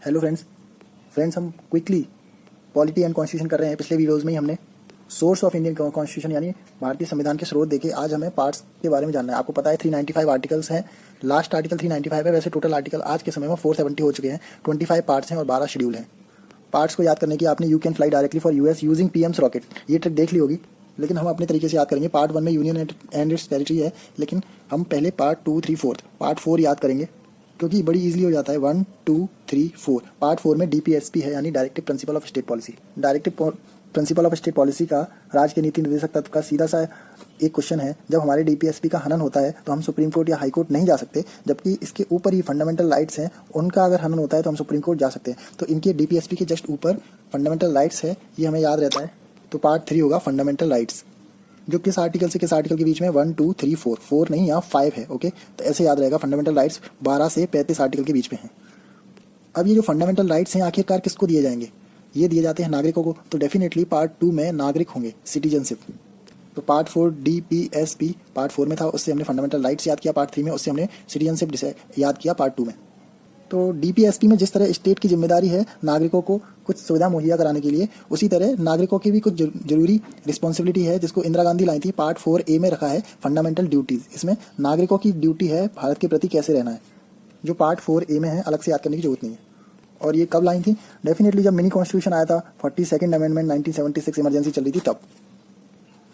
Hello friends हम quickly polity and constitution कर रहे हैं। पिछले वीडियोज़ में ही हमने सोर्स ऑफ इंडियन कॉन्स्टिट्यूशन यानी भारतीय संविधान के स्रोत देखे। आज हमें पार्ट्स के बारे में जानना है। आपको पता है 395 आर्टिकल्स हैं, लास्ट आर्टिकल 395 है। वैसे टोटल आर्टिकल आज के समय में 470 हो चुके हैं। 25 पार्ट्स हैं और 12 शेड्यूल हैं। पार्ट्स को याद करने की आपने you can fly directly for US using PM's rocket, ये ट्रिक देख ली होगी, लेकिन हम अपने तरीके से याद करेंगे। पार्ट 1 में यूनियन एंड इट्स टेरिटरी है, लेकिन हम पहले पार्ट 2, 3, 4 पार्ट 4 याद करेंगे क्योंकि बड़ी इजीली हो जाता है। 1, 2, 3, 4 पार्ट 4 में डीपीएसपी है यानी directive principle of state policy. Directive principle of state policy का राज के नीति निर्देशक तत्व का सीधा सा एक क्वेश्चन है। जब हमारे डीपीएसपी का हनन होता है तो हम सुप्रीम कोर्ट या हाई कोर्ट नहीं जा सकते, जबकि इसके ऊपर ही फंडामेंटल राइट्स हैं, उनका अगर हनन होता है तो हम सुप्रीम कोर्ट जा सकते हैं। तो इनके डीपीएसपी के जस्ट ऊपर फंडामेंटल राइट्स है, ये हमें याद रहता है। तो पार्ट 3 होगा फंडामेंटल राइट्स, जो किस आर्टिकल से किस आर्टिकल के बीच में 1, 2, 3, 4 नहीं, यहाँ 5 है। ओके, तो ऐसे याद रहेगा। फंडामेंटल राइट्स 12 से 35 आर्टिकल के बीच में हैं। अब ये जो फंडामेंटल राइट्स हैं आखिरकार किसको दिए जाएंगे? ये दिए जाते हैं नागरिकों को। तो डेफिनेटली पार्ट 2 में नागरिक होंगे, सिटीजनशिप। तो पार्ट 4 डीपीएसपी पार्ट 4 में था, उससे हमने फंडामेंटल राइट्स याद किया। पार्ट 3 में उससे हमने सिटीजनशिप याद किया पार्ट 2 में। तो डीपीएसपी में जिस तरह स्टेट की जिम्मेदारी है नागरिकों को कुछ सुविधा मुहैया कराने के लिए, उसी तरह नागरिकों की भी कुछ जरूरी रिस्पॉन्सिबिलिटी है, जिसको इंदिरा गांधी लाई थी। पार्ट 4A में रखा है फंडामेंटल ड्यूटीज। इसमें नागरिकों की ड्यूटी है भारत के प्रति कैसे रहना है, जो पार्ट 4A में है, अलग से याद करने की जरूरत नहीं है। और ये कब लाई थी? डेफिनेटली जब मिनी कॉन्स्टिट्यूशन आया था, 42nd अमेंडमेंट 1976 इमरजेंसी चल रही थी तब।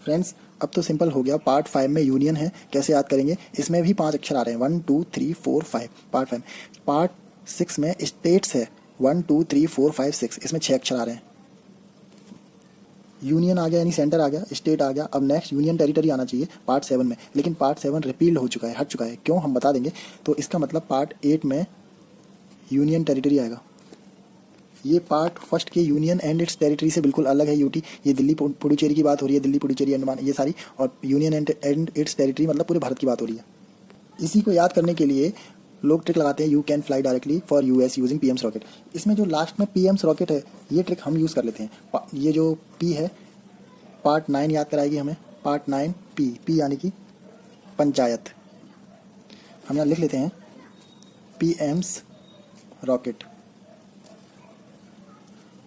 फ्रेंड्स अब तो सिंपल हो गया। पार्ट 5 में यूनियन है, कैसे याद करेंगे? इसमें भी 5 अक्षर आ रहे हैं, 1, 2, 3, 4, 5 पार्ट 5। पार्ट 6 में स्टेट्स है, 1, 2, 3, 4, 5, 6, इसमें 6 अक्षर आ रहे हैं। यूनियन आ गया यानी सेंटर आ गया, स्टेट आ गया। अब नेक्स्ट यूनियन टेरिटरी आना चाहिए पार्ट 7 में, लेकिन पार्ट 7 रिपील्ड हो चुका है, हट चुका है। क्यों, हम बता देंगे। तो इसका मतलब पार्ट 8 में यूनियन टेरिटरी आएगा। ये पार्ट फर्स्ट के यूनियन एंड इट्स टेरिटरी से बिल्कुल अलग है। यूटी, ये दिल्ली पुडुचेरी की बात हो रही है, दिल्ली पुडुचेरी अंडमान ये सारी, और यूनियन एंड इट्स टेरिटरी मतलब पूरे भारत की बात हो रही है। इसी को याद करने के लिए लोग ट्रिक लगाते हैं, you can fly directly for US using PM's rocket. इसमें जो लास्ट में पीएम्स रॉकेट है, ये ट्रिक हम यूज़ कर लेते हैं। ये जो पी है पार्ट 9 याद कराएगी हमें। पार्ट 9 पी यानी कि पंचायत। हम यहाँ लिख लेते हैं पीएम्स रॉकेट।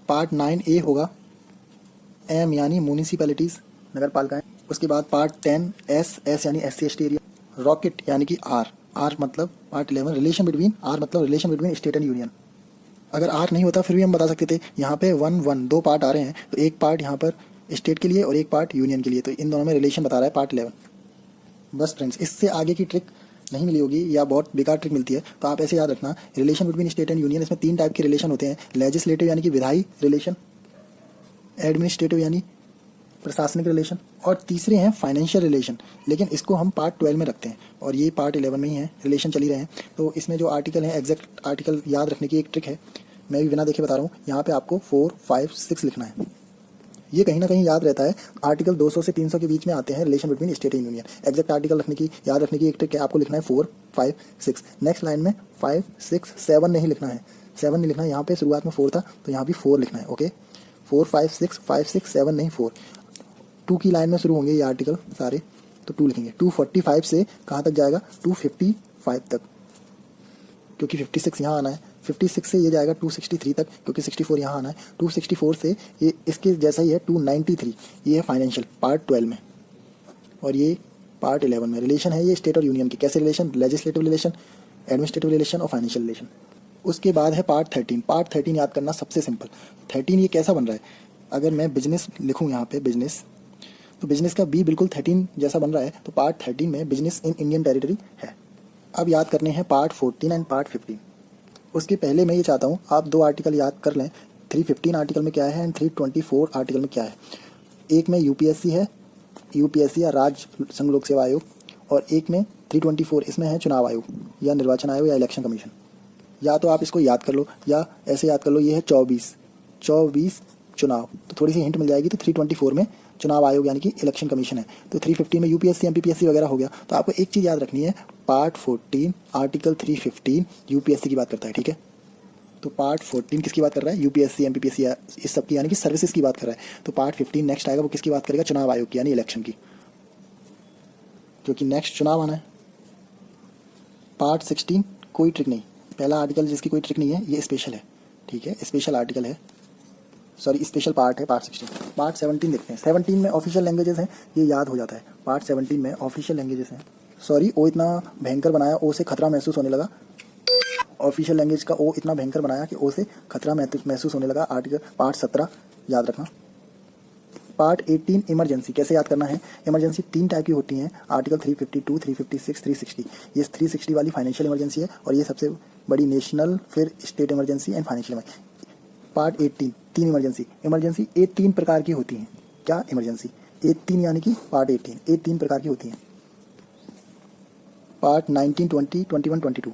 पार्ट 9A होगा एम यानी म्यूनिसिपैलिटीज़, नगर पालिकाएँ। उसके बाद पार्ट 10 एस यानी SC/ST एरिया। रॉकेट यानी कि आर मतलब पार्ट 11 रिलेशन बिटवीन, आर मतलब relation between state and union. अगर आर नहीं होता फिर भी हम बता सकते थे। यहाँ पे 1, 2 पार्ट आ रहे हैं, तो एक पार्ट यहाँ पर स्टेट के लिए और एक पार्ट यूनियन के लिए, तो इन दोनों में रिलेशन बता रहा है पार्ट 11। बस फ्रेंड्स, इससे आगे की ट्रिक नहीं मिली होगी या बहुत बेकार ट्रिक मिलती है, तो आप ऐसे याद रखना। Relation between state and union, इसमें 3 टाइप के रिलेशन होते हैं। लेजिस्लेटिव यानी कि विधायी रिलेशन, एडमिनिस्ट्रेटिव यानी प्रशासनिक रिलेशन, और तीसरे हैं फाइनेंशियल रिलेशन, लेकिन इसको हम पार्ट 12 में रखते हैं और ये पार्ट 11 में ही है। रिलेशन चल ही रहे हैं, तो इसमें जो आर्टिकल है, एग्जैक्ट आर्टिकल याद रखने की एक ट्रिक है, मैं भी बिना देखे बता रहा हूँ। यहाँ पे आपको 4, 5, 6 लिखना है। ये कहीं ना कहीं याद रहता है। आर्टिकल 200 से 300 के बीच में आते हैं relation between state and union. Exact article रखने की, याद रखने की एक ट्रिक है, आपको लिखना है 4, 5, 6। नेक्स्ट लाइन में 5, 6, 7 नहीं लिखना है, 7 नहीं लिखना है। यहाँ पे शुरुआत में 4 था तो यहाँ भी 4 लिखना है। ओके, 4, 5, 6, 5, 6, 7 नहीं 4। 2 की लाइन में शुरू होंगे ये आर्टिकल सारे, तो 2 लिखेंगे। 245 से कहाँ तक जाएगा? 255 तक, क्योंकि 56 यहाँ आना है। 56 से ये जाएगा 263 तक, क्योंकि 64 यहाँ आना है। 264 से ये इसके जैसा ही है 293, ये है फाइनेंशियल पार्ट 12 में, और ये पार्ट 11 में। रिलेशन है ये स्टेट और यूनियन के। कैसे relation? Legislative relation, administrative relation और फाइनेंशियल रिलेशन। उसके बाद है पार्ट 13। पार्ट 13 याद करना सबसे सिंपल। 13 ये कैसा बन रहा है? अगर मैं बिजनेस लिखूँ यहाँ पे बिजनेस, तो बिजनेस का बी बिल्कुल 13 जैसा बन रहा है, तो पार्ट 13 में बिजनेस इन इंडियन टेरिटरी है। अब याद करने हैं पार्ट 14 एंड पार्ट 15। उसके पहले मैं ये चाहता हूँ आप 2 आर्टिकल याद कर लें। 315 आर्टिकल में क्या है एंड 324 आर्टिकल में क्या है। एक में यूपीएससी है, यूपीएससी या राज्य संघ लोक सेवा आयोग, और एक में 324 इसमें है चुनाव आयोग या निर्वाचन आयोग या इलेक्शन कमीशन। या तो आप इसको याद कर लो या ऐसे याद कर लो, ये है 24 चुनाव, तो थोड़ी सी हिंट मिल जाएगी। तो 324 में चुनाव आयोग यानी कि इलेक्शन कमीशन है। तो 315 में यूपीएससी, एमपीपीएससी वगैरह हो गया। तो आपको एक चीज़ याद रखनी है, पार्ट 14 आर्टिकल 315 यूपीएससी की बात करता है, ठीक है। तो पार्ट 14 किसकी बात कर रहा है? यूपीएससी, एमपीपीएससी, इस सब की यानी कि सर्विसेज की बात कर रहा है। तो पार्ट 15 नेक्स्ट आएगा, वो किसकी बात करेगा? चुनाव आयोग की यानी इलेक्शन की, क्योंकि नेक्स्ट चुनाव आना है। पार्ट 16 कोई ट्रिक नहीं, पहला आर्टिकल जिसकी कोई ट्रिक नहीं है, ये स्पेशल है। ठीक है, स्पेशल आर्टिकल है, सॉरी स्पेशल पार्ट है पार्ट 16। पार्ट 17 देखते हैं। 17 में ऑफिशियल लैंग्वेजेस हैं, ये याद हो जाता है। पार्ट 17 में ऑफिशियल लैंग्वेजेस हैं। सॉरी ओ इतना भयंकर बनाया, ओ से खतरा महसूस होने लगा। ऑफिशियल लैंग्वेज का ओ इतना भयंकर बनाया कि ओ से खतरा महसूस होने लगा। आर्टिकल पार्ट 17 याद रखना। पार्ट 18 इमरजेंसी कैसे याद करना है। इमरजेंसी 3 टाइप की होती हैं, आर्टिकल 352, 356, 360। ये 360 वाली फाइनेंशियल इमरजेंसी है और ये सबसे बड़ी नेशनल, फिर state emergency and financial emergency. Part 18 3 emergency. Emergency ये 3 प्रकार की होती हैं। क्या इमरजेंसी? ये 3 यानी कि पार्ट 18 ये 3 प्रकार की होती हैं। पार्ट 19, 20, 21, 22।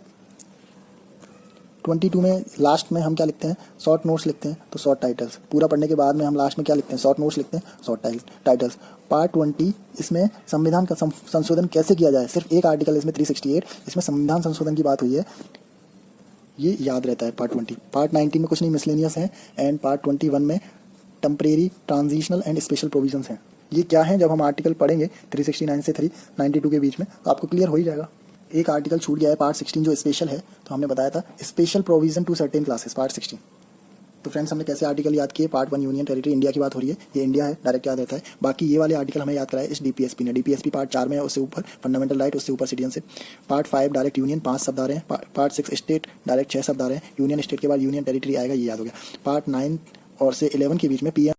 22 में लास्ट में हम क्या लिखते हैं, शॉर्ट नोट्स लिखते हैं, तो शॉर्ट टाइटल्स। पूरा पढ़ने के बाद में हम लास्ट में क्या लिखते हैं, शॉर्ट नोट्स लिखते हैं, शॉर्ट टाइटल्स। पार्ट 20 इसमें संविधान का संशोधन कैसे किया जाए, सिर्फ एक आर्टिकल इसमें 368, इसमें संविधान संशोधन की बात हुई है, ये याद रहता है पार्ट 20। पार्ट 19 में कुछ नहीं, मिसलेनियस है। एंड पार्ट 21 में temporary, transitional and special provisions हैं। ये क्या है, जब हम आर्टिकल पढ़ेंगे 369 से 392 के बीच में, तो आपको क्लियर हो ही जाएगा। एक आर्टिकल छूट गया है पार्ट 16 जो स्पेशल है, तो हमने बताया था special provision to certain classes, part 16। तो फ्रेंड्स हमने कैसे आर्टिकल याद किए। पार्ट 1 यूनियन टेरिटरी, इंडिया की बात हो रही है, ये इंडिया है, डायरेक्ट याद रहता है। बाकी ये वाले आर्टिकल हमें याद कराए इस डीपीएसपी ने। डीपीएसपी पार्ट 4 में है, उससे ऊपर फंडामेंटल राइट, उससे ऊपर सिटीजनशिप। पार्ट 5 डायरेक्ट यूनियन, 5 शब्द आ रहे हैं। पार्ट 6 स्टेट, डायरेक्ट 6 शब्द आ रहे हैं। यूनियन स्टेट के बाद यूनियन टेरिटरी आएगा, ये याद हो गया। पार्ट 9 और से 11 के बीच में पीएम